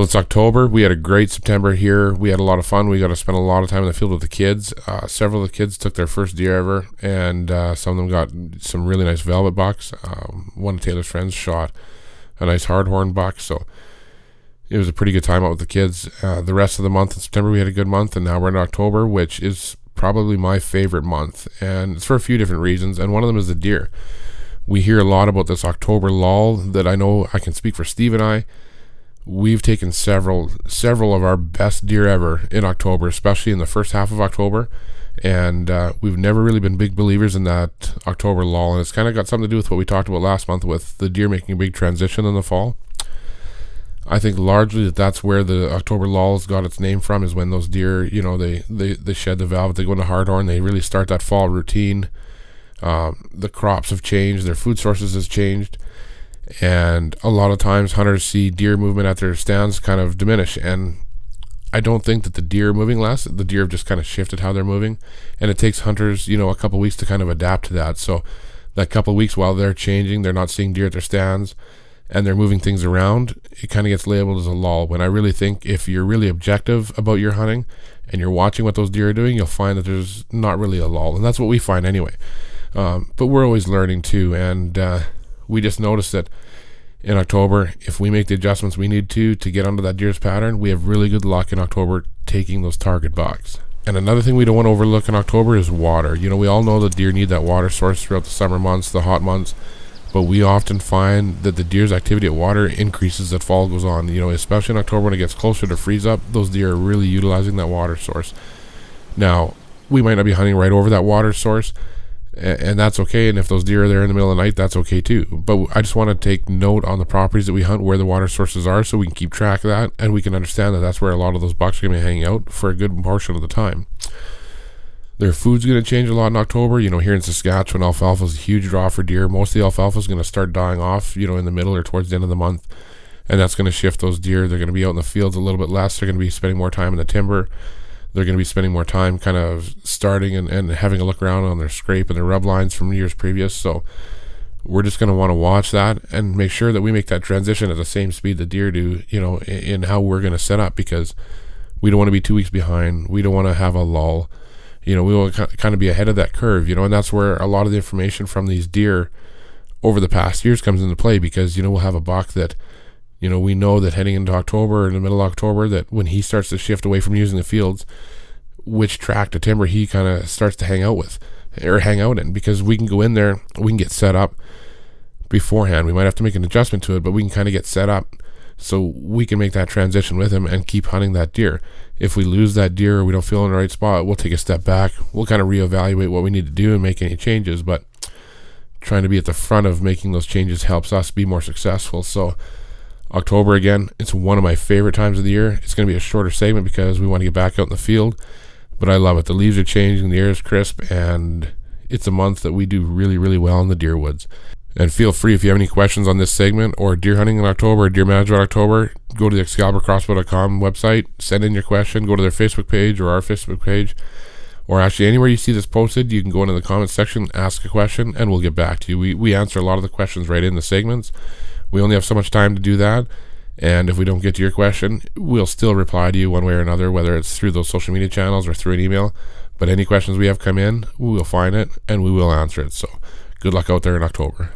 Well, it's October. We had a great September here. We had a lot of fun. We got to spend a lot of time in the field with the kids. Several of the kids took their first deer ever, and some of them got some really nice velvet bucks. One of Taylor's friends shot a nice hardhorn buck, so it was a pretty good time out with the kids. The rest of the month in September, we had a good month, and now we're in October, which is probably my favorite month, and it's for a few different reasons, and one of them is the deer. We hear a lot about this October lull that I know I can speak for Steve and I. We've taken several of our best deer ever in October, especially in the first half of October, and we've never really been big believers in that October lull, and it's kind of got something to do with what we talked about last month with the deer making a big transition in the fall. I think largely that's where the October lull's got its name from, is when those deer, they shed the velvet, they go into hardhorn, they really start that fall routine. The crops have changed, their food sources has changed, and a lot of times hunters see deer movement at their stands kind of diminish, and I don't think that the deer are moving less. The deer have just kind of shifted how they're moving, and it takes hunters, a couple weeks to kind of adapt to that. So that couple weeks while they're changing, they're not seeing deer at their stands, and they're moving things around, it kind of gets labeled as a lull, when I really think if you're really objective about your hunting and you're watching what those deer are doing, you'll find that there's not really a lull, and that's what we find anyway. But we're always learning too, and we just noticed that in October, if we make the adjustments we need to get onto that deer's pattern, we have really good luck in October taking those target bucks. And another thing we don't want to overlook in October is water. We all know that deer need that water source throughout the summer months, the hot months, but we often find that the deer's activity at water increases as fall goes on. Especially in October when it gets closer to freeze up, those deer are really utilizing that water source. Now, we might not be hunting right over that water source, and that's okay, and if those deer are there in the middle of the night, that's okay too. But I just want to take note on the properties that we hunt where the water sources are, so we can keep track of that, and we can understand that that's where a lot of those bucks are going to be hanging out for a good portion of the time. Their food's going to change a lot in October. Here in Saskatchewan, alfalfa is a huge draw for deer. Most of the alfalfa is going to start dying off, in the middle or towards the end of the month, and that's going to shift those deer. They're going to be out in the fields a little bit less. They're going to be spending more time in the timber. They're going to be spending more time kind of starting and having a look around on their scrape and their rub lines from years previous. So we're just going to want to watch that and make sure that we make that transition at the same speed the deer do, in how we're going to set up, because we don't want to be 2 weeks behind. We don't want to have a lull. We want to kind of be ahead of that curve, and that's where a lot of the information from these deer over the past years comes into play, because, we'll have a buck that, we know that heading into October, in the middle of October, that when he starts to shift away from using the fields, which tract of timber he kind of starts to hang out in, because we can go in there, we can get set up beforehand. We might have to make an adjustment to it, but we can kind of get set up so we can make that transition with him and keep hunting that deer. If we lose that deer or we don't feel in the right spot, we'll take a step back. We'll kind of reevaluate what we need to do and make any changes, but trying to be at the front of making those changes helps us be more successful. So October, again, it's one of my favorite times of the year. It's going to be a shorter segment because we want to get back out in the field, but I love it. The leaves are changing, the air is crisp, and it's a month that we do really, really well in the deer woods. And feel free, if you have any questions on this segment or deer hunting in October or deer management in October, go to the ExcaliburCrossbow.com website, send in your question, go to their Facebook page or our Facebook page, or actually anywhere you see this posted, you can go into the comments section, ask a question, and we'll get back to you. We answer a lot of the questions right in the segments. We only have so much time to do that, and if we don't get to your question, we'll still reply to you one way or another, whether it's through those social media channels or through an email. But any questions we have come in, we will find it, and we will answer it. So good luck out there in October.